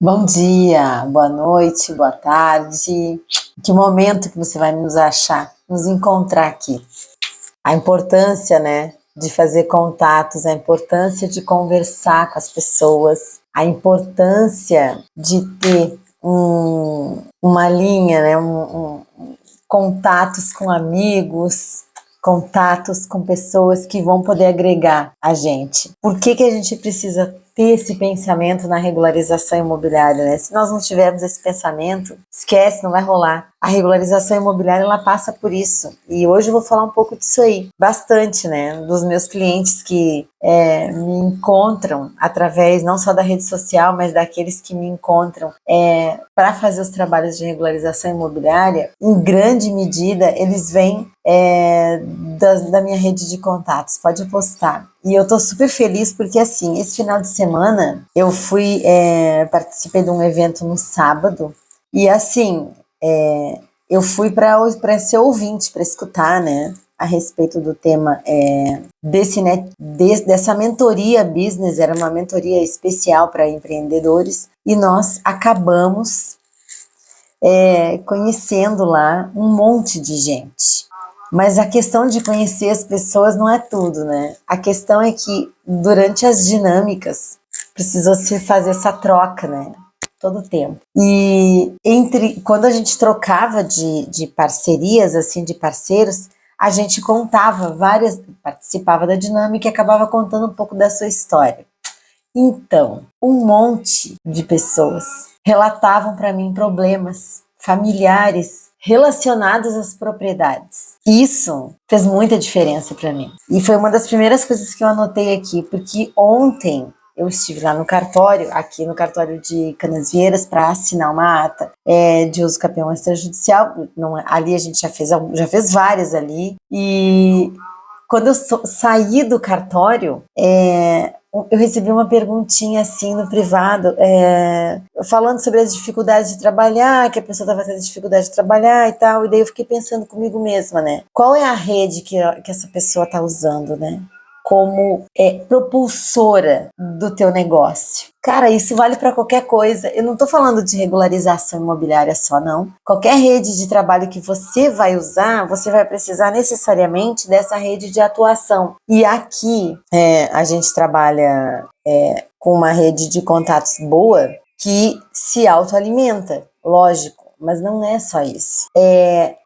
Bom dia, boa noite, boa tarde. Que momento que você vai nos achar, nos encontrar aqui. A importância, né, de fazer contatos, a importância de conversar com as pessoas, a importância de ter uma linha, né, contatos com amigos, contatos com pessoas que vão poder agregar a gente. Por que a gente precisa ter esse pensamento na regularização imobiliária, né? Se nós não tivermos esse pensamento, esquece, não vai rolar. A regularização imobiliária, ela passa por isso. E hoje eu vou falar um pouco disso aí, bastante, né? Dos meus clientes que me encontram através não só da rede social, mas daqueles que me encontram para fazer os trabalhos de regularização imobiliária. Em grande medida, eles vêm da minha rede de contatos, pode apostar. E eu tô super feliz porque, assim, esse final de semana eu participei de um evento no sábado e, assim, eu fui para ser ouvinte, para escutar, né, a respeito do tema dessa mentoria business. Era uma mentoria especial para empreendedores e nós acabamos conhecendo lá um monte de gente. Mas a questão de conhecer as pessoas não é tudo, né? A questão é que durante as dinâmicas precisou se fazer essa troca, né? Todo o tempo. E quando a gente trocava de parcerias, assim, de parceiros, a gente participava da dinâmica e acabava contando um pouco da sua história. Então, um monte de pessoas relatavam para mim problemas familiares relacionados às propriedades. Isso fez muita diferença para mim. E foi uma das primeiras coisas que eu anotei aqui, porque ontem eu estive lá no cartório, aqui no cartório de Canasvieiras, para assinar uma ata de uso capião extrajudicial. Ali a gente já fez várias ali. E quando eu saí do cartório, eu recebi uma perguntinha assim no privado, falando sobre as dificuldades de trabalhar, que a pessoa estava tendo dificuldade de trabalhar e tal, e daí eu fiquei pensando comigo mesma, né? Qual é a rede que essa pessoa está usando, né? Como propulsora do teu negócio. Cara, isso vale para qualquer coisa. Eu não estou falando de regularização imobiliária só, não. Qualquer rede de trabalho que você vai usar, você vai precisar necessariamente dessa rede de atuação. E aqui a gente trabalha com uma rede de contatos boa que se autoalimenta, lógico. Mas não é só isso.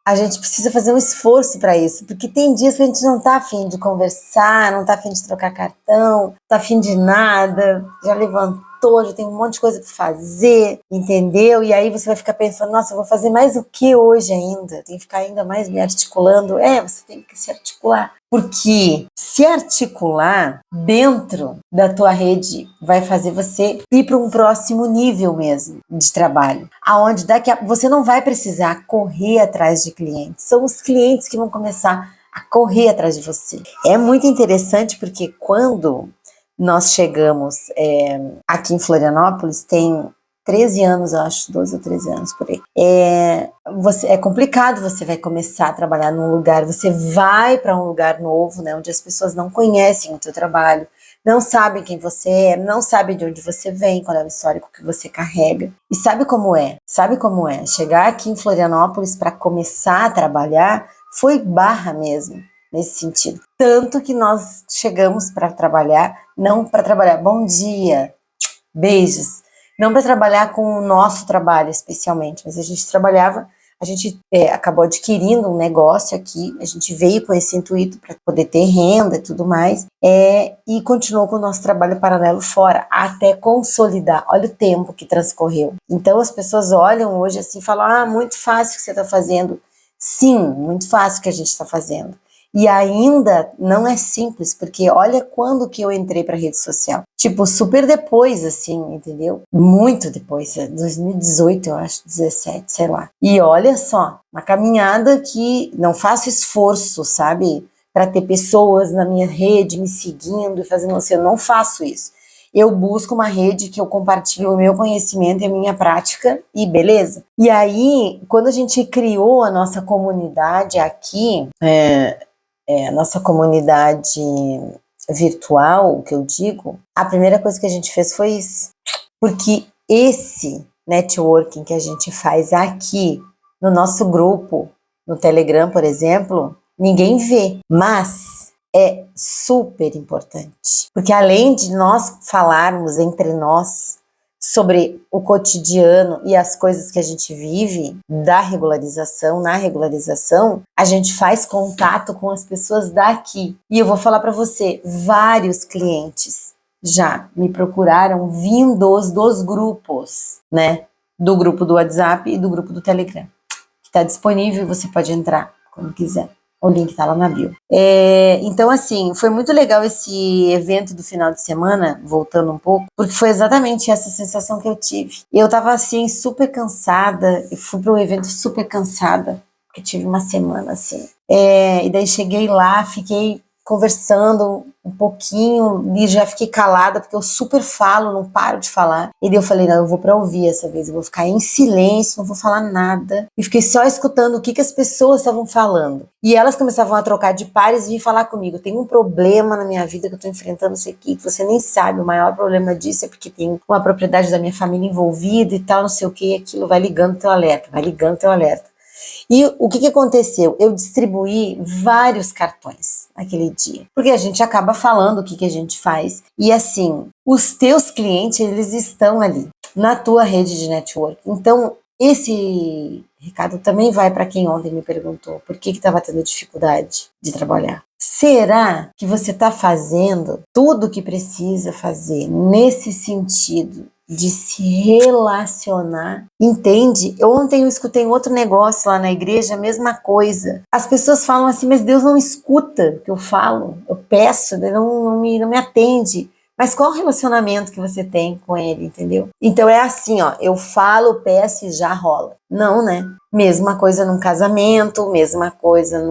A gente precisa fazer um esforço para isso, porque tem dias que a gente não tá afim de conversar, não tá afim de trocar cartão, não tá afim de nada, já levantou, já tem um monte de coisa para fazer, entendeu? E aí você vai ficar pensando, nossa, eu vou fazer mais o que hoje ainda? Tem que ficar ainda mais me articulando. Você tem que se articular. Porque se articular dentro da tua rede vai fazer você ir para um próximo nível mesmo de trabalho, aonde você não vai precisar correr atrás de clientes, são os clientes que vão começar a correr atrás de você. É muito interessante porque quando nós chegamos aqui em Florianópolis, tem 13 anos, eu acho, 12 ou 13 anos por aí. É complicado, você vai começar a trabalhar num lugar, você vai para um lugar novo, né, onde as pessoas não conhecem o teu trabalho, não sabem quem você é, não sabem de onde você vem, qual é o histórico que você carrega. E sabe como é? Chegar aqui em Florianópolis para começar a trabalhar foi barra mesmo, nesse sentido. Tanto que nós chegamos para trabalhar, não para trabalhar, bom dia, beijos, não para trabalhar com o nosso trabalho especialmente, mas a gente acabou adquirindo um negócio aqui, a gente veio com esse intuito para poder ter renda e tudo mais, e continuou com o nosso trabalho paralelo fora, até consolidar. Olha o tempo que transcorreu. Então as pessoas olham hoje assim e falam, muito fácil o que você está fazendo. Sim, muito fácil o que a gente está fazendo. E ainda não é simples, porque olha quando que eu entrei para rede social. Tipo, super depois, assim, entendeu? Muito depois, 2018, eu acho, 17, sei lá. E olha só, uma caminhada que não faço esforço, sabe? Para ter pessoas na minha rede me seguindo e fazendo assim, eu não faço isso. Eu busco uma rede que eu compartilho o meu conhecimento e a minha prática e beleza. E aí, quando a gente criou a nossa comunidade aqui, a nossa comunidade virtual, o que eu digo, a primeira coisa que a gente fez foi isso. Porque esse networking que a gente faz aqui no nosso grupo, no Telegram, por exemplo, ninguém vê, mas é super importante, porque além de nós falarmos entre nós sobre o cotidiano e as coisas que a gente vive da regularização, na regularização, a gente faz contato com as pessoas daqui. E eu vou falar para você, vários clientes já me procuraram vindos dos grupos, né? Do grupo do WhatsApp e do grupo do Telegram, que está disponível e você pode entrar quando quiser. O link tá lá na bio. Então, assim, foi muito legal esse evento do final de semana, voltando um pouco, porque foi exatamente essa sensação que eu tive. Eu tava, assim, super cansada, e fui pro evento super cansada, porque tive uma semana, assim. E daí cheguei lá, fiquei conversando um pouquinho e já fiquei calada, porque eu super falo, não paro de falar. E daí eu falei, não, eu vou pra ouvir essa vez, eu vou ficar em silêncio, não vou falar nada. E fiquei só escutando o que as pessoas estavam falando. E elas começavam a trocar de pares e vir falar comigo, tem um problema na minha vida que eu tô enfrentando isso aqui, que você nem sabe, o maior problema disso é porque tem uma propriedade da minha família envolvida e tal, não sei o que, e aquilo vai ligando teu alerta, vai ligando teu alerta. E o que aconteceu? Eu distribuí vários cartões naquele dia, porque a gente acaba falando o que a gente faz, e assim, os teus clientes, eles estão ali, na tua rede de network. Então, esse recado também vai para quem ontem me perguntou por que estava tendo dificuldade de trabalhar. Será que você está fazendo tudo o que precisa fazer nesse sentido de se relacionar? Entende? Ontem eu escutei um outro negócio lá na igreja, a mesma coisa. As pessoas falam assim, mas Deus não escuta o que eu falo, eu peço, Ele não me atende. Mas qual o relacionamento que você tem com ele, entendeu? Então é assim, ó, eu falo, peço e já rola. Não, né? Mesma coisa num casamento, mesma coisa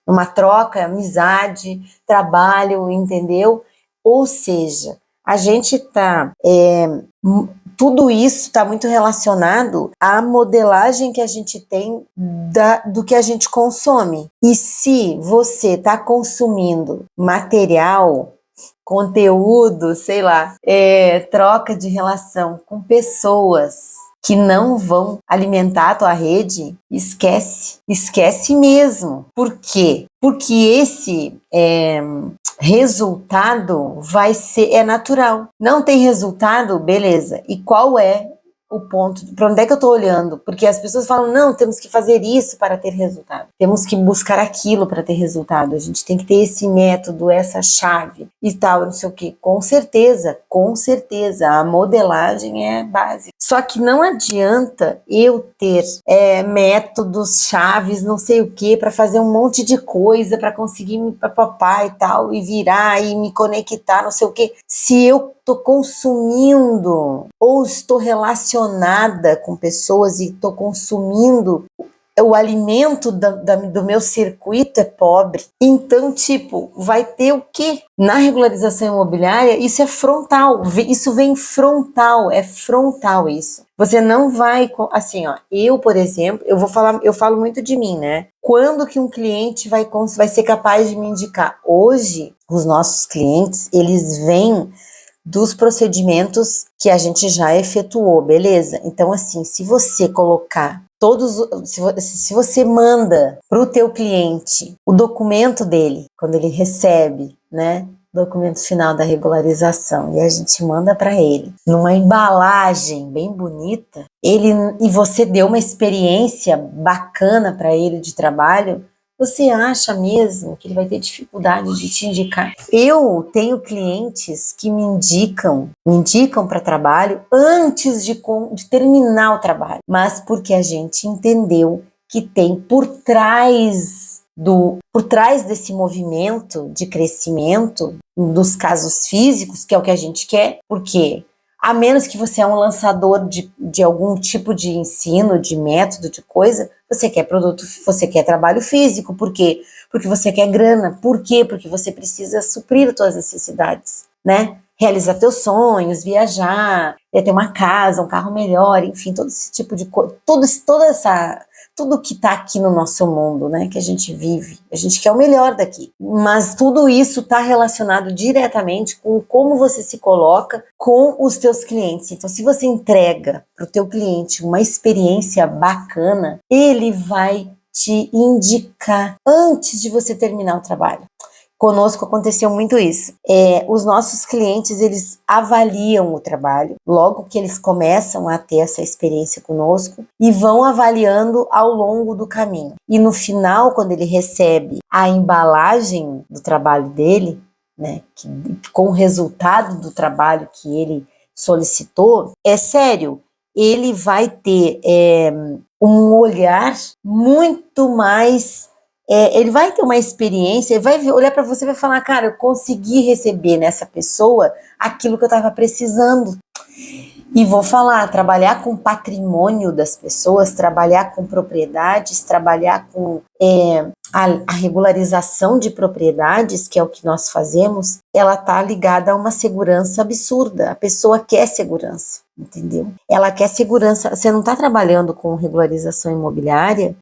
numa troca, amizade, trabalho, entendeu? Ou seja, a gente tá... tudo isso está muito relacionado à modelagem que a gente tem do que a gente consome. E se você está consumindo material, conteúdo, sei lá, troca de relação com pessoas que não vão alimentar a tua rede, esquece mesmo. Por quê? Porque esse resultado é natural. Não tem resultado, beleza. E qual é o ponto? Para onde é que eu estou olhando? Porque as pessoas falam, não, temos que fazer isso para ter resultado. Temos que buscar aquilo para ter resultado. A gente tem que ter esse método, essa chave e tal, não sei o quê. Com certeza, a modelagem é básica. Só que não adianta eu ter métodos, chaves, não sei o quê, para fazer um monte de coisa, para conseguir me papapá e tal, e virar e me conectar, não sei o quê, se eu estou consumindo ou estou relacionada com pessoas e estou consumindo o alimento do meu circuito é pobre. Então, tipo, vai ter o quê? Na regularização imobiliária, isso é frontal, isso vem frontal, é frontal isso. Você não vai, assim, ó, eu, por exemplo, eu falo muito de mim, né? Quando que um cliente vai ser capaz de me indicar? Hoje, os nossos clientes, eles vêm dos procedimentos que a gente já efetuou, beleza? Então, assim, se você colocar se você manda para o teu cliente o documento dele, quando ele recebe, né, documento final da regularização, e a gente manda para ele numa embalagem bem bonita, e você deu uma experiência bacana para ele de trabalho, você acha mesmo que ele vai ter dificuldade de te indicar? Eu tenho clientes que me indicam para trabalho antes de terminar o trabalho, mas porque a gente entendeu que tem por trás desse movimento de crescimento dos casos físicos, que é o que a gente quer, porque a menos que você é um lançador de algum tipo de ensino, de método, de coisa, você quer você quer trabalho físico. Por quê? Porque você quer grana. Por quê? Porque você precisa suprir as suas necessidades, né? Realizar teus sonhos, viajar, ter uma casa, um carro melhor, enfim, todo esse tipo de coisa, tudo que está aqui no nosso mundo, né, que a gente vive. A gente quer o melhor daqui. Mas tudo isso está relacionado diretamente com como você se coloca com os teus clientes. Então, se você entrega para o teu cliente uma experiência bacana, ele vai te indicar antes de você terminar o trabalho. Conosco aconteceu muito isso. Os nossos clientes, eles avaliam o trabalho logo que eles começam a ter essa experiência conosco e vão avaliando ao longo do caminho. E no final, quando ele recebe a embalagem do trabalho dele, né, com o resultado do trabalho que ele solicitou, é sério, ele vai ter um olhar muito mais... ele vai ter uma experiência, ele vai olhar para você e vai falar, cara, eu consegui receber nessa pessoa aquilo que eu estava precisando. E vou falar, trabalhar com patrimônio das pessoas, trabalhar com propriedades, trabalhar com a regularização de propriedades, que é o que nós fazemos, ela está ligada a uma segurança absurda. A pessoa quer segurança, entendeu? Ela quer segurança. Você não está trabalhando com regularização imobiliária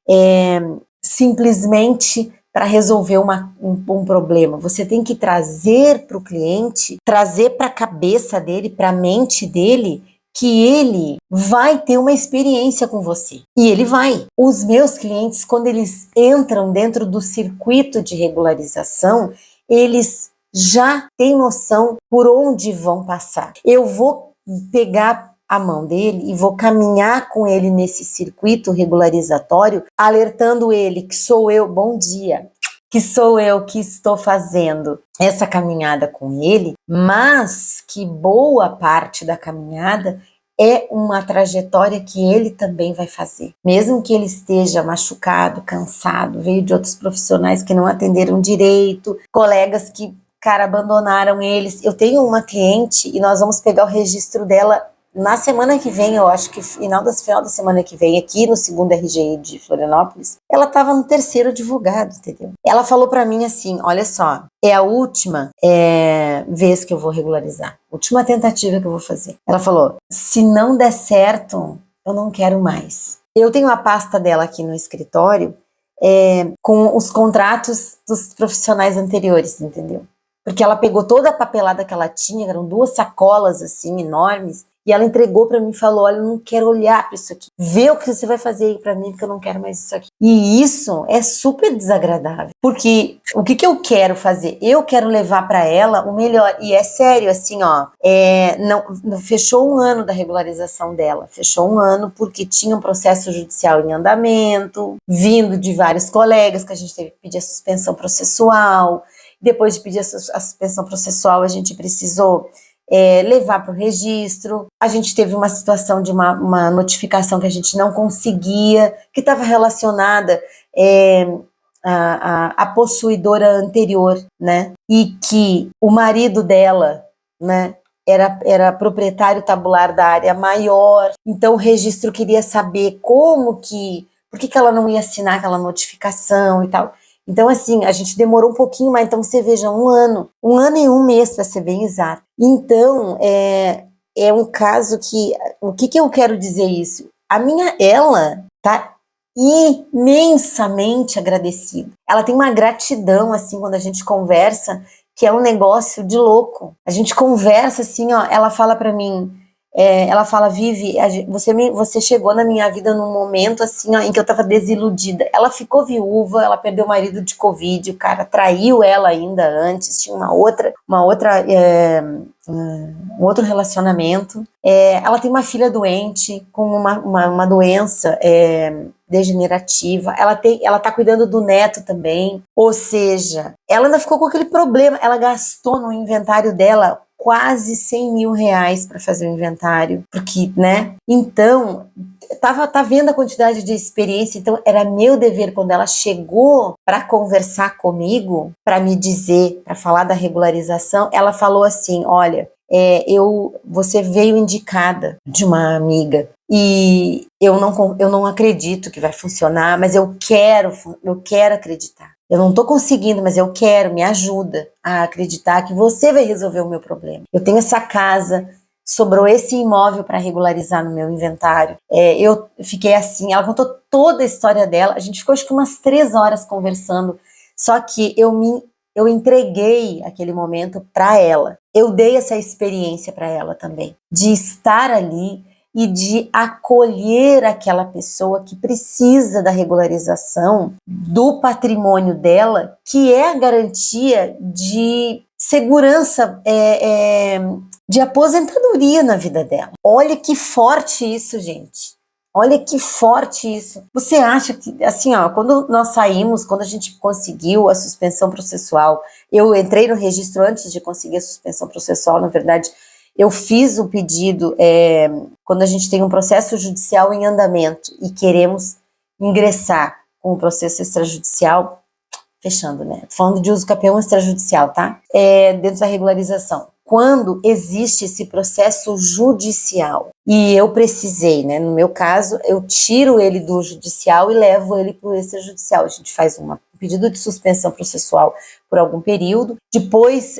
simplesmente para resolver um problema. Você tem que trazer para o cliente, trazer para a cabeça dele, para a mente dele, que ele vai ter uma experiência com você. E ele vai. Os meus clientes, quando eles entram dentro do circuito de regularização, eles já têm noção por onde vão passar. Eu vou pegar a mão dele e vou caminhar com ele nesse circuito regularizatório, alertando ele que sou eu, bom dia, que sou eu que estou fazendo essa caminhada com ele, mas que boa parte da caminhada é uma trajetória que ele também vai fazer. Mesmo que ele esteja machucado, cansado, veio de outros profissionais que não atenderam direito, colegas que, cara, abandonaram eles. Eu tenho uma cliente e nós vamos pegar o registro dela na semana que vem, eu acho que final da semana que vem, aqui no 2º RGI de Florianópolis, ela estava no 3º advogado, entendeu? Ela falou para mim assim, olha só, é a última vez que eu vou regularizar, última tentativa que eu vou fazer. Ela falou, se não der certo, eu não quero mais. Eu tenho a pasta dela aqui no escritório com os contratos dos profissionais anteriores, entendeu? Porque ela pegou toda a papelada que ela tinha, eram 2 sacolas assim, enormes, e ela entregou para mim e falou, olha, eu não quero olhar para isso aqui. Vê o que você vai fazer aí para mim, porque eu não quero mais isso aqui. E isso é super desagradável. Porque o que eu quero fazer? Eu quero levar para ela o melhor. E é sério, assim, ó, não fechou 1 ano da regularização dela. Fechou 1 ano porque tinha um processo judicial em andamento, vindo de vários colegas, que a gente teve que pedir a suspensão processual. Depois de pedir a suspensão processual, a gente precisou levar para o registro. A gente teve uma situação de uma notificação que a gente não conseguia, que estava relacionada à possuidora anterior, né? E que o marido dela, né, era proprietário tabular da área maior. Então o registro queria saber por que ela não ia assinar aquela notificação e tal. Então, assim, a gente demorou um pouquinho mais, então você veja, 1 ano e 1 mês, para ser bem exato. Então, é um caso que, o que eu quero dizer isso? Ela tá imensamente agradecida. Ela tem uma gratidão, assim, quando a gente conversa, que é um negócio de louco. A gente conversa, assim, ó, ela fala para mim, ela fala, Vivi, você chegou na minha vida num momento assim, ó, em que eu tava desiludida. Ela ficou viúva, ela perdeu o marido de Covid, o cara traiu ela ainda antes, tinha um outro relacionamento. Ela tem uma filha doente, com uma doença degenerativa. Ela tá cuidando do neto também. Ou seja, ela ainda ficou com aquele problema. Ela gastou no inventário dela quase 100 mil reais para fazer o inventário, porque, né? Então, tá vendo a quantidade de experiência. Então, era meu dever, quando ela chegou para conversar comigo, para me dizer, para falar da regularização, ela falou assim, olha, você veio indicada de uma amiga e eu não acredito que vai funcionar, mas eu quero acreditar. Eu não tô conseguindo, mas eu quero, me ajuda a acreditar que você vai resolver o meu problema. Eu tenho essa casa sobrou esse imóvel para regularizar no meu inventário. Eu fiquei assim, ela contou toda a história dela, a gente ficou acho que umas 3 horas conversando, só que eu entreguei aquele momento para ela. Eu dei essa experiência para ela também, de estar ali e de acolher aquela pessoa que precisa da regularização do patrimônio dela, que é a garantia de segurança, de aposentadoria na vida dela. Olha que forte isso, gente. Olha que forte isso. Você acha que, assim, ó, quando nós saímos, quando a gente conseguiu a suspensão processual, eu entrei no registro antes de conseguir a suspensão processual, na verdade, eu fiz o pedido quando a gente tem um processo judicial em andamento e queremos ingressar com o processo extrajudicial, fechando, né? Falando de uso capião extrajudicial, tá? Dentro da regularização. Quando existe esse processo judicial e eu precisei, né? No meu caso, eu tiro ele do judicial e levo ele para o extrajudicial. A gente faz um pedido de suspensão processual por algum período, depois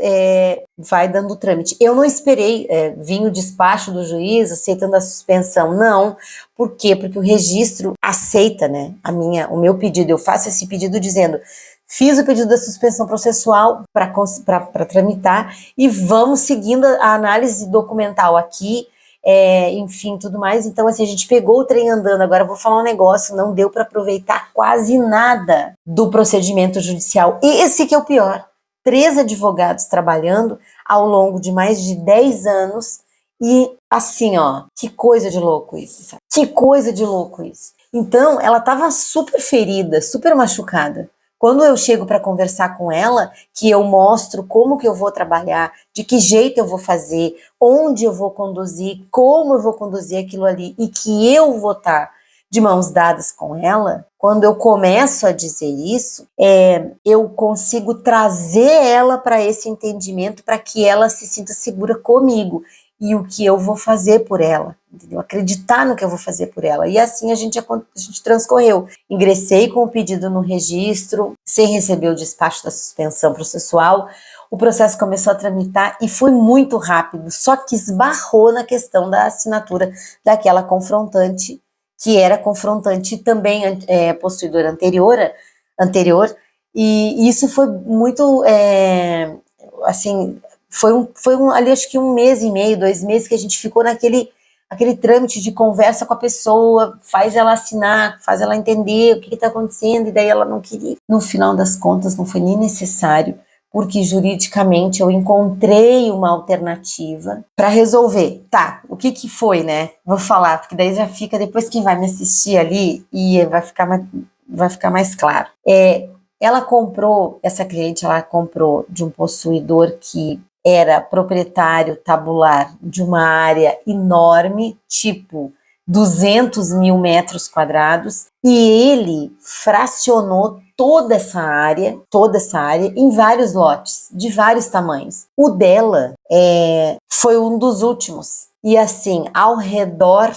vai dando o trâmite. Eu não esperei vir o despacho do juiz aceitando a suspensão, não. Por quê? Porque o registro aceita, né? O meu pedido. Eu faço esse pedido dizendo: fiz o pedido da suspensão processual para tramitar e vamos seguindo a análise documental aqui, enfim, tudo mais. Então, assim, a gente pegou o trem andando. Agora eu vou falar um negócio, não deu para aproveitar quase nada do procedimento judicial. E esse que é o pior. 3 advogados trabalhando ao longo de mais de 10 anos e, assim, ó, que coisa de louco isso, sabe? Que coisa de louco isso. Então, ela estava super ferida, super machucada. Quando eu chego para conversar com ela, que eu mostro como que eu vou trabalhar, de que jeito eu vou fazer, onde eu vou conduzir, como eu vou conduzir aquilo ali, e que eu vou estar de mãos dadas com ela, quando eu começo a dizer isso, eu consigo trazer ela para esse entendimento, para que ela se sinta segura comigo e o que eu vou fazer por ela, entendeu? Acreditar no que eu vou fazer por ela. E assim a gente transcorreu. Ingressei com o pedido no registro, sem receber o despacho da suspensão processual. O processo começou a tramitar e foi muito rápido, só que esbarrou na questão da assinatura daquela confrontante, que era confrontante também possuidora anterior, e isso foi muito, assim, foi ali acho que 1 mês e meio, 2 meses que a gente ficou aquele trâmite de conversa com a pessoa, faz ela assinar, faz ela entender o que está acontecendo, e daí ela não queria. No final das contas, não foi nem necessário, porque juridicamente eu encontrei uma alternativa para resolver. Tá, o que foi, né? Vou falar, porque daí já fica, depois quem vai me assistir ali, e vai ficar mais claro. Essa cliente, ela comprou de um possuidor que era proprietário tabular de uma área enorme, tipo 200 mil metros quadrados, e ele fracionou toda essa área em vários lotes, de vários tamanhos. O dela foi um dos últimos. E assim, ao redor,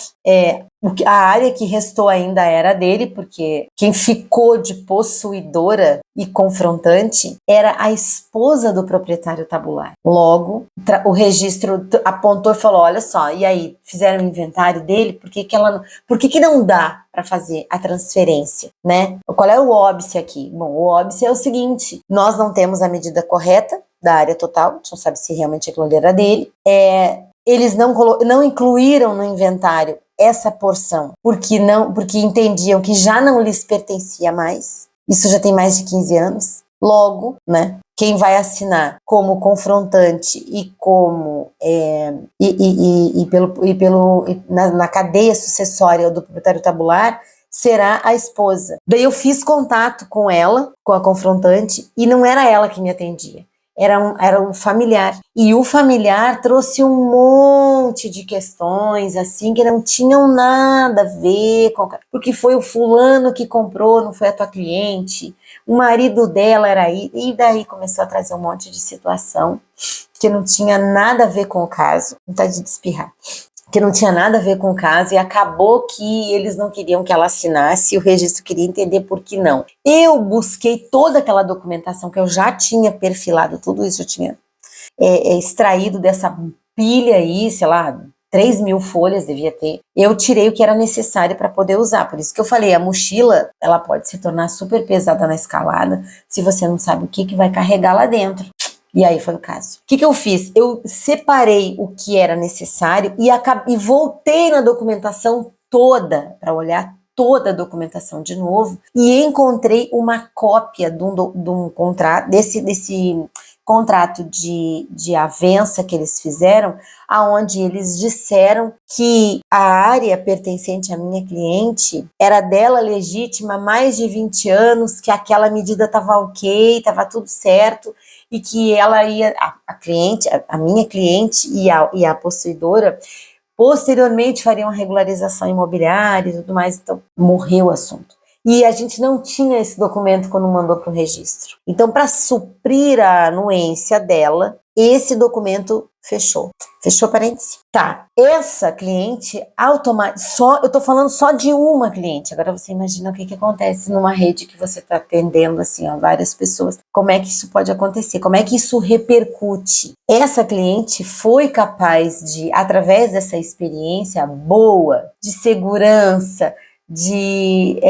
a área que restou ainda era dele, porque quem ficou de possuidora e confrontante era a esposa do proprietário tabular. Logo, o registro apontou e falou: olha só, e aí, fizeram o inventário dele, por que não dá para fazer a transferência, né? Qual é o óbice aqui? Bom, o óbice é o seguinte: nós não temos a medida correta da área total, a gente não sabe se realmente aquilo ali era dele, eles não incluíram no inventário essa porção, porque entendiam que já não lhes pertencia mais. Isso já tem mais de 15 anos. Logo, né, quem vai assinar como confrontante e como na cadeia sucessória do proprietário tabular será a esposa. Daí eu fiz contato com ela, com a confrontante, e não era ela que me atendia. Era um familiar. E o familiar trouxe um monte de questões, assim, que não tinham nada a ver com... Porque foi o fulano que comprou, não foi a tua cliente. O marido dela era aí. E daí começou a trazer um monte de situação que não tinha nada a ver com o caso. Vontade de espirrar. Que não tinha nada a ver com o caso, e acabou que eles não queriam que ela assinasse, e o registro queria entender por que não. Eu busquei toda aquela documentação que eu já tinha perfilado, tudo isso eu tinha extraído dessa pilha aí, sei lá, 3.000 folhas devia ter. Eu tirei o que era necessário para poder usar. Por isso que eu falei, a mochila, ela pode se tornar super pesada na escalada se você não sabe o que vai carregar lá dentro. E aí foi o caso. O que eu fiz? Eu separei o que era necessário e voltei na documentação toda para olhar toda a documentação de novo e encontrei uma cópia de um contrato, desse contrato de avença que eles fizeram, aonde eles disseram que a área pertencente à minha cliente era dela legítima há mais de 20 anos, que aquela medida estava ok, estava tudo certo, e que ela ia, a minha cliente e a possuidora, posteriormente fariam a regularização imobiliária e tudo mais, então morreu o assunto. E a gente não tinha esse documento quando mandou para o registro. Então, para suprir a anuência dela, esse documento fechou. Fechou parênteses? Tá. Essa cliente, eu tô falando só de uma cliente. Agora você imagina o que acontece numa rede que você está atendendo, assim, ó, várias pessoas. Como é que isso pode acontecer? Como é que isso repercute? Essa cliente foi capaz de, através dessa experiência boa, de segurança, de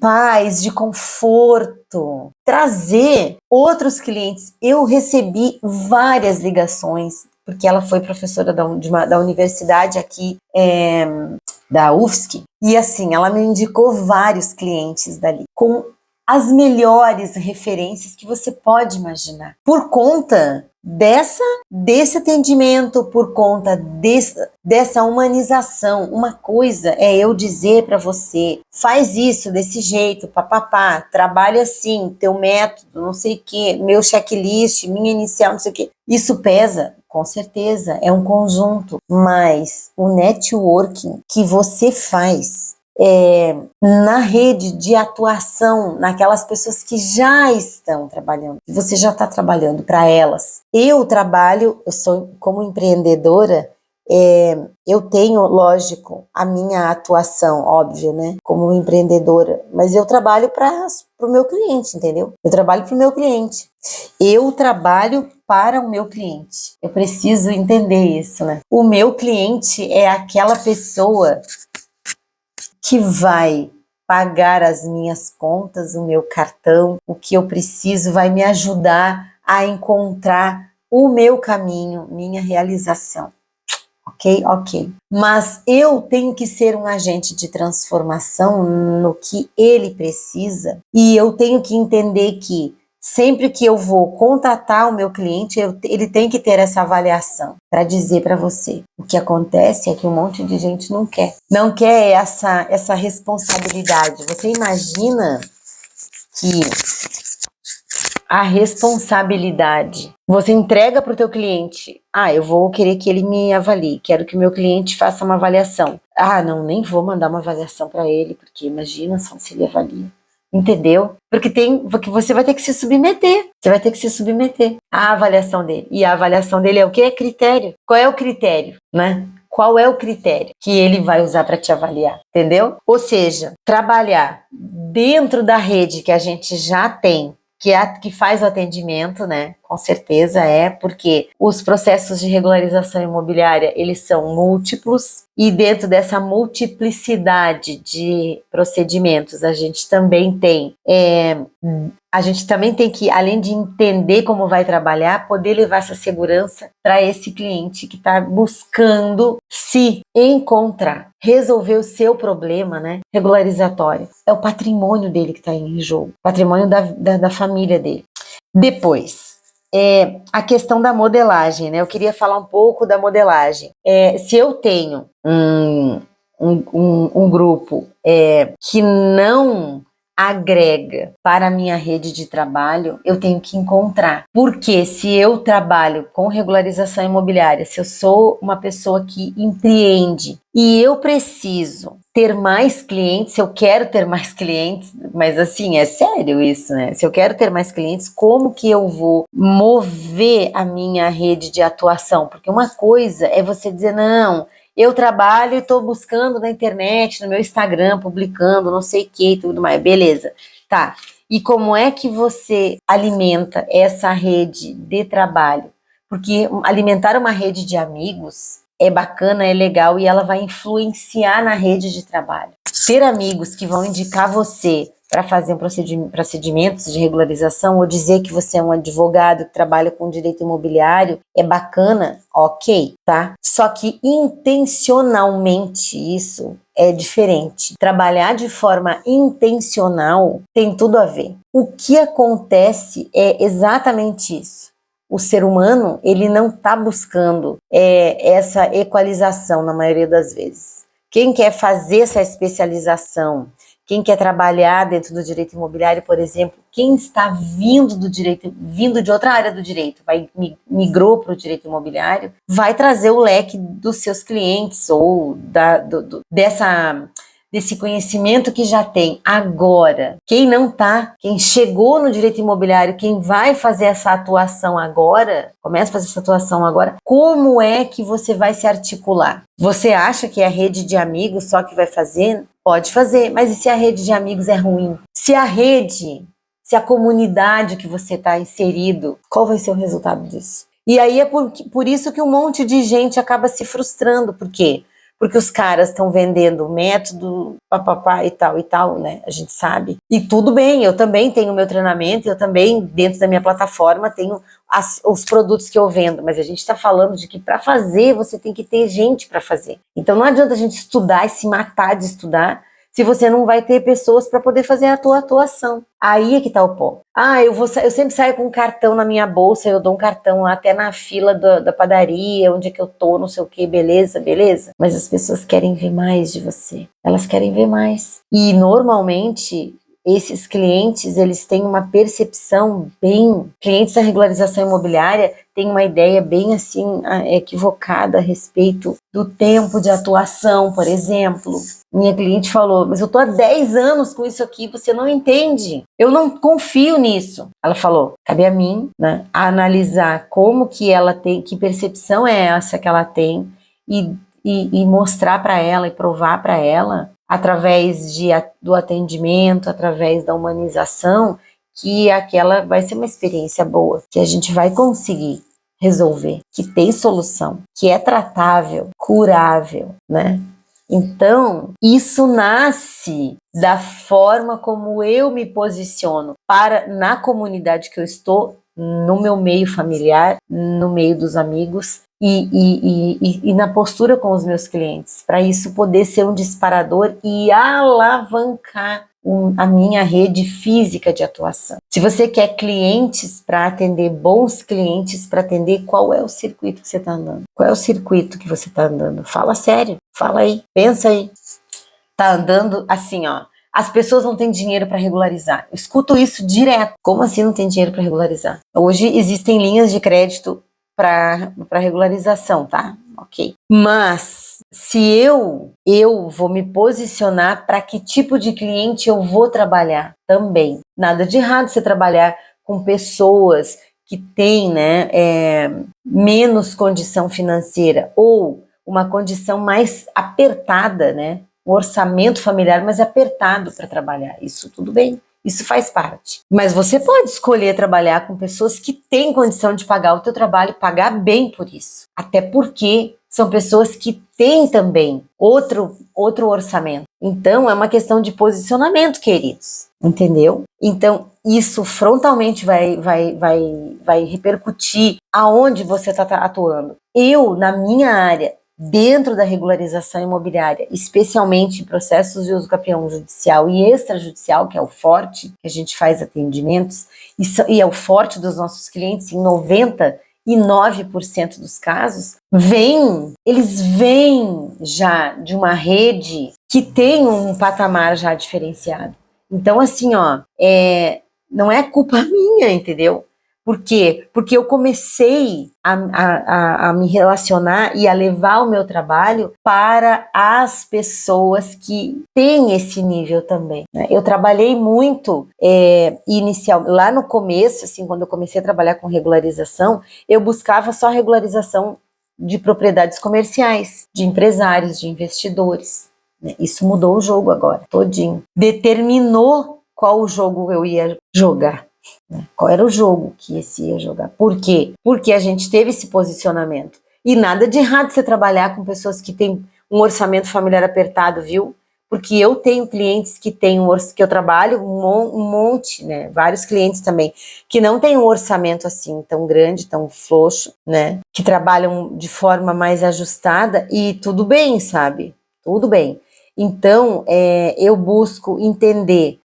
paz, de conforto, trazer outros clientes. Eu recebi várias ligações, porque ela foi professora da universidade aqui, da UFSC, e assim, ela me indicou vários clientes dali, com as melhores referências que você pode imaginar, por conta desse atendimento, por conta dessa humanização. Uma coisa é eu dizer para você, faz isso desse jeito, papapá, trabalha assim, teu método, não sei o que, meu checklist, minha inicial, não sei o que. Isso pesa, com certeza, é um conjunto, mas o networking que você faz na rede de atuação, naquelas pessoas que já estão trabalhando, que você já está trabalhando para elas. Eu sou como empreendedora, eu tenho, lógico, a minha atuação, óbvio, né, como empreendedora, mas eu trabalho para o meu cliente, entendeu? Eu trabalho para o meu cliente. Eu trabalho para o meu cliente. Eu preciso entender isso, né? O meu cliente é aquela pessoa que vai pagar as minhas contas, o meu cartão, o que eu preciso, vai me ajudar a encontrar o meu caminho, minha realização. Ok? Ok. Mas eu tenho que ser um agente de transformação no que ele precisa, e eu tenho que entender que sempre que eu vou contatar o meu cliente, ele tem que ter essa avaliação para dizer para você. O que acontece é que um monte de gente não quer essa responsabilidade. Você imagina que a responsabilidade você entrega para o teu cliente. Eu vou querer que ele me avalie, quero que o meu cliente faça uma avaliação. Não, nem vou mandar uma avaliação para ele, porque imagina só se ele avalia. Entendeu? Porque você vai ter que se submeter. Você vai ter que se submeter à avaliação dele. E a avaliação dele é o quê? É critério. Qual é o critério, né? Qual é o critério que ele vai usar para te avaliar? Entendeu? Ou seja, trabalhar dentro da rede que a gente já tem, que faz o atendimento, né? Com certeza porque os processos de regularização imobiliária, eles são múltiplos, e dentro dessa multiplicidade de procedimentos, a gente também tem que, além de entender como vai trabalhar, poder levar essa segurança para esse cliente que está buscando se encontrar, resolver o seu problema, né, regularizatório. É o patrimônio dele que está em jogo, patrimônio da família dele. Depois, a questão da modelagem, né? Eu queria falar um pouco da modelagem. Se eu tenho um grupo que não agrega para a minha rede de trabalho, eu tenho que encontrar. Porque se eu trabalho com regularização imobiliária, se eu sou uma pessoa que empreende e eu preciso ter mais clientes, se eu quero ter mais clientes, mas assim, é sério isso, né? Se eu quero ter mais clientes, como que eu vou mover a minha rede de atuação? Porque uma coisa é você dizer, não, eu trabalho e estou buscando na internet, no meu Instagram, publicando não sei o que e tudo mais. Beleza, tá. E como é que você alimenta essa rede de trabalho? Porque alimentar uma rede de amigos é bacana, é legal e ela vai influenciar na rede de trabalho. Ter amigos que vão indicar você para fazer procedimentos de regularização ou dizer que você é um advogado que trabalha com direito imobiliário é bacana, ok, tá? Só que intencionalmente isso é diferente. Trabalhar de forma intencional tem tudo a ver. O que acontece é exatamente isso. O ser humano, ele não está buscando essa equalização na maioria das vezes. Quem quer fazer essa especialização, quem quer trabalhar dentro do direito imobiliário, por exemplo, quem está vindo do direito, vindo de outra área do direito, migrou para o direito imobiliário, vai trazer o leque dos seus clientes ou desse conhecimento que já tem. Agora, quem não tá, quem chegou no direito imobiliário, quem vai fazer essa atuação agora, começa a fazer essa atuação agora, como é que você vai se articular? Você acha que é a rede de amigos só que vai fazer? Pode fazer, mas e se a rede de amigos é ruim? Se a comunidade que você está inserido, qual vai ser o resultado disso? E aí é por isso que um monte de gente acaba se frustrando. Por quê? Porque os caras estão vendendo método, papapá e tal, né? A gente sabe. E tudo bem, eu também tenho meu treinamento, eu também, dentro da minha plataforma, tenho os produtos que eu vendo, mas a gente está falando de que para fazer, você tem que ter gente para fazer. Então não adianta a gente estudar e se matar de estudar, se você não vai ter pessoas para poder fazer a tua atuação. Aí é que tá o ponto. Eu sempre saio com um cartão na minha bolsa, eu dou um cartão lá até na fila da padaria, onde é que eu tô, não sei o que, beleza. Mas as pessoas querem ver mais de você. Elas querem ver mais. E normalmente esses clientes, eles têm uma percepção clientes da regularização imobiliária têm uma ideia bem assim equivocada a respeito do tempo de atuação, por exemplo. Minha cliente falou, mas eu tô há 10 anos com isso aqui, você não entende. Eu não confio nisso. Ela falou, cabe a mim, né, analisar como que ela tem, que percepção é essa que ela tem e mostrar para ela e provar para ela através do atendimento, através da humanização, que aquela vai ser uma experiência boa, que a gente vai conseguir resolver, que tem solução, que é tratável, curável, né? Então, isso nasce da forma como eu me posiciono na comunidade que eu estou, no meu meio familiar, no meio dos amigos e na postura com os meus clientes, para isso poder ser um disparador e alavancar a minha rede física de atuação. Se você quer clientes para atender, bons clientes para atender, qual é o circuito que você está andando? Qual é o circuito que você está andando? Fala sério, fala aí, pensa aí. Tá andando assim, ó. As pessoas não têm dinheiro para regularizar. Eu escuto isso direto. Como assim não tem dinheiro para regularizar? Hoje existem linhas de crédito para regularização, tá? Ok. Mas se eu vou me posicionar para que tipo de cliente eu vou trabalhar também. Nada de errado você trabalhar com pessoas que têm, né, menos condição financeira ou uma condição mais apertada, né? Um orçamento familiar mais apertado para trabalhar. Isso tudo bem. Isso faz parte. Mas você pode escolher trabalhar com pessoas que têm condição de pagar o teu trabalho e pagar bem por isso. Até porque são pessoas que têm também outro orçamento. Então, é uma questão de posicionamento, queridos. Entendeu? Então, isso frontalmente vai repercutir aonde você está atuando. Eu, na minha área, dentro da regularização imobiliária, especialmente em processos de uso capião judicial e extrajudicial, que é o forte, que a gente faz atendimentos, e é o forte dos nossos clientes, em 99% dos casos, eles vêm já de uma rede que tem um patamar já diferenciado. Então, assim, ó, não é culpa minha, entendeu? Por quê? Porque eu comecei a me relacionar e a levar o meu trabalho para as pessoas que têm esse nível também, né? Eu trabalhei muito lá no começo, assim, quando eu comecei a trabalhar com regularização, eu buscava só regularização de propriedades comerciais, de empresários, de investidores, né? Isso mudou o jogo agora, todinho. Determinou qual jogo eu ia jogar. né? Qual era o jogo que esse ia jogar? Por quê? Porque a gente teve esse posicionamento. E nada de errado você trabalhar com pessoas que têm um orçamento familiar apertado, viu? Porque eu tenho clientes que têm que eu trabalho um monte, né? Vários clientes também, que não têm um orçamento assim tão grande, tão frouxo, né? Que trabalham de forma mais ajustada e tudo bem, sabe? Tudo bem. Então, eu busco entender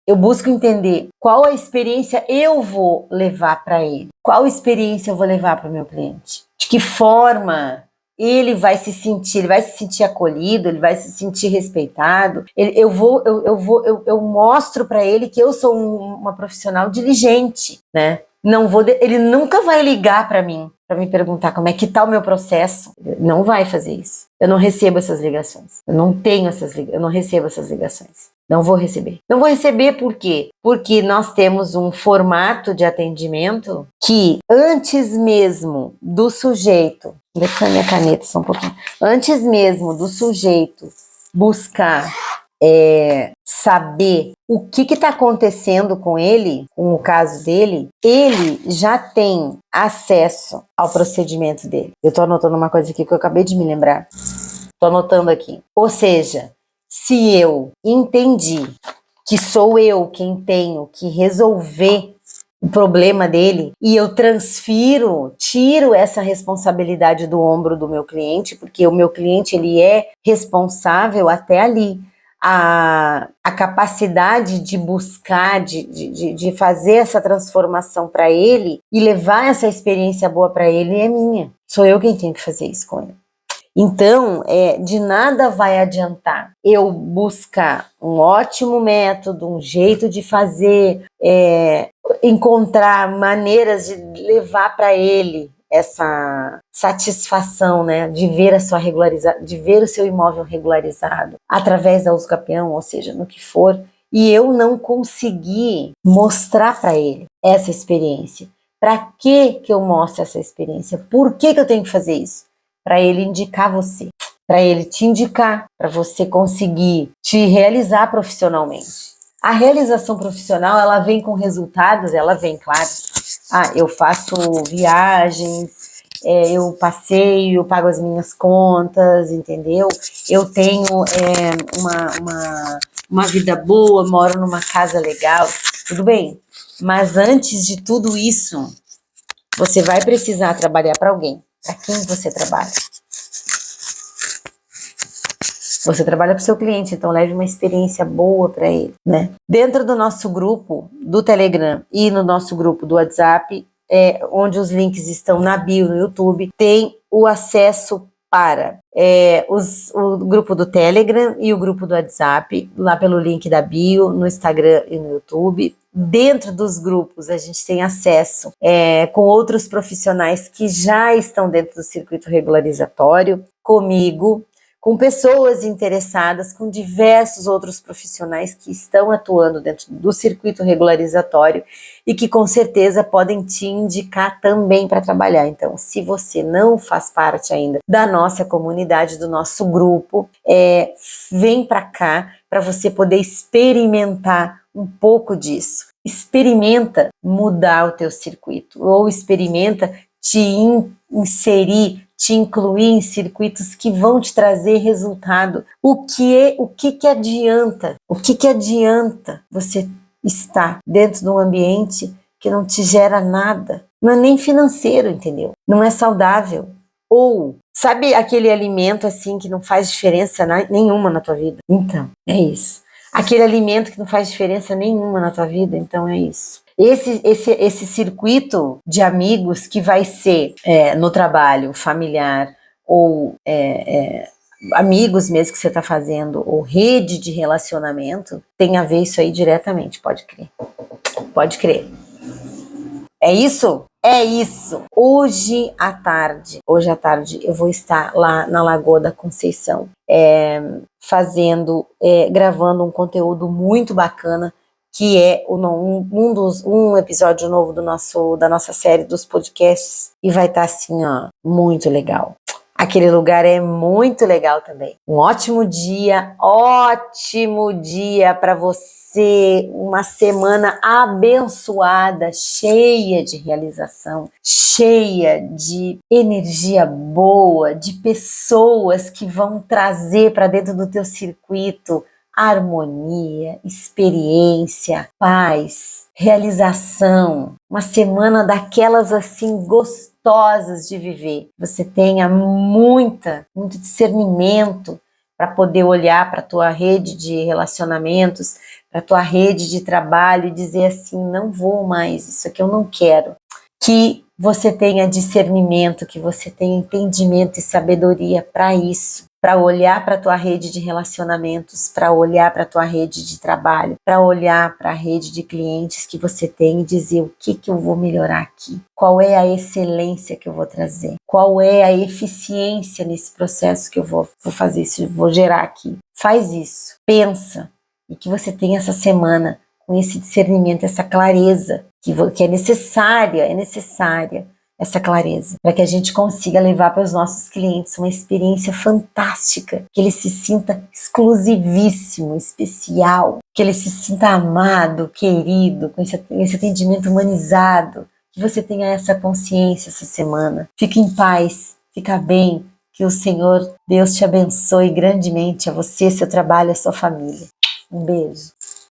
qual a experiência eu vou levar para ele. Qual experiência eu vou levar para o meu cliente? De que forma ele vai se sentir acolhido, ele vai se sentir respeitado. Eu mostro para ele que eu sou uma profissional diligente, né? Ele nunca vai ligar para mim para me perguntar como é que tá o meu processo. Ele não vai fazer isso. Eu não recebo essas ligações. Eu não recebo essas ligações. Não vou receber. Não vou receber por quê? Porque nós temos um formato de atendimento que antes mesmo do sujeito, deixa eu minha caneta só um pouquinho, antes mesmo do sujeito buscar saber o que está acontecendo com ele, com o caso dele, ele já tem acesso ao procedimento dele. Eu estou anotando uma coisa aqui que eu acabei de me lembrar. Estou anotando aqui. Ou seja, se eu entendi que sou eu quem tenho que resolver o problema dele e eu tiro essa responsabilidade do ombro do meu cliente, porque o meu cliente ele é responsável até ali. A capacidade de buscar, de fazer essa transformação para ele e levar essa experiência boa para ele é minha. Sou eu quem tenho que fazer isso com ele. Então, de nada vai adiantar eu buscar um ótimo método, um jeito de fazer, encontrar maneiras de levar para ele essa satisfação, né, de ver de ver o seu imóvel regularizado através da uso capião, ou seja, no que for, e eu não conseguir mostrar para ele essa experiência. Para que eu mostro essa experiência? Por que eu tenho que fazer isso? Para ele indicar você, para ele te indicar, para você conseguir te realizar profissionalmente. A realização profissional, ela vem com resultados, ela vem, claro. Eu faço viagens, eu passeio, eu pago as minhas contas, entendeu? Eu tenho uma vida boa, moro numa casa legal, tudo bem. Mas antes de tudo isso, você vai precisar trabalhar para alguém. Para quem você trabalha? Você trabalha para o seu cliente, então leve uma experiência boa para ele, né? Dentro do nosso grupo do Telegram e no nosso grupo do WhatsApp, onde os links estão na bio no YouTube, tem o acesso para o grupo do Telegram e o grupo do WhatsApp, lá pelo link da bio, no Instagram e no YouTube. Dentro dos grupos, a gente tem acesso com outros profissionais que já estão dentro do circuito regularizatório, comigo, com pessoas interessadas, com diversos outros profissionais que estão atuando dentro do circuito regularizatório e que com certeza podem te indicar também para trabalhar. Então, se você não faz parte ainda da nossa comunidade, do nosso grupo, vem para cá para você poder experimentar um pouco disso. Experimenta mudar o teu circuito ou experimenta te inserir, te incluir em circuitos que vão te trazer resultado. O que adianta? O que adianta você estar dentro de um ambiente que não te gera nada? Não é nem financeiro, entendeu? Não é saudável. Ou, sabe aquele alimento assim que não faz diferença nenhuma na tua vida? Então, é isso. Aquele alimento que não faz diferença nenhuma na tua vida, então é isso. Esse circuito de amigos que vai ser no trabalho, familiar, ou amigos mesmo que você está fazendo, ou rede de relacionamento, tem a ver isso aí diretamente, pode crer. Pode crer. É isso? É isso. Hoje à tarde eu vou estar lá na Lagoa da Conceição, gravando um conteúdo muito bacana, que é um episódio novo da nossa série dos podcasts, e vai estar assim, ó, muito legal. Aquele lugar é muito legal também. Um ótimo dia para você, uma semana abençoada, cheia de realização, cheia de energia boa, de pessoas que vão trazer para dentro do teu circuito harmonia, experiência, paz, realização. Uma semana daquelas assim gostosas de viver. Você tenha muito discernimento para poder olhar para a tua rede de relacionamentos, para a tua rede de trabalho e dizer assim, não vou mais, isso aqui eu não quero. Que você tenha discernimento, que você tenha entendimento e sabedoria para isso, para olhar para a tua rede de relacionamentos, para olhar para a tua rede de trabalho, para olhar para a rede de clientes que você tem e dizer o que eu vou melhorar aqui, qual é a excelência que eu vou trazer, qual é a eficiência nesse processo que eu vou fazer, se eu vou gerar aqui. Faz isso, pensa, e que você tenha essa semana com esse discernimento, essa clareza que é necessária essa clareza, para que a gente consiga levar para os nossos clientes uma experiência fantástica, que ele se sinta exclusivíssimo, especial, que ele se sinta amado, querido, com esse atendimento humanizado, que você tenha essa consciência essa semana. Fique em paz, fica bem, que o Senhor Deus te abençoe grandemente, a você, seu trabalho, a sua família. Um beijo.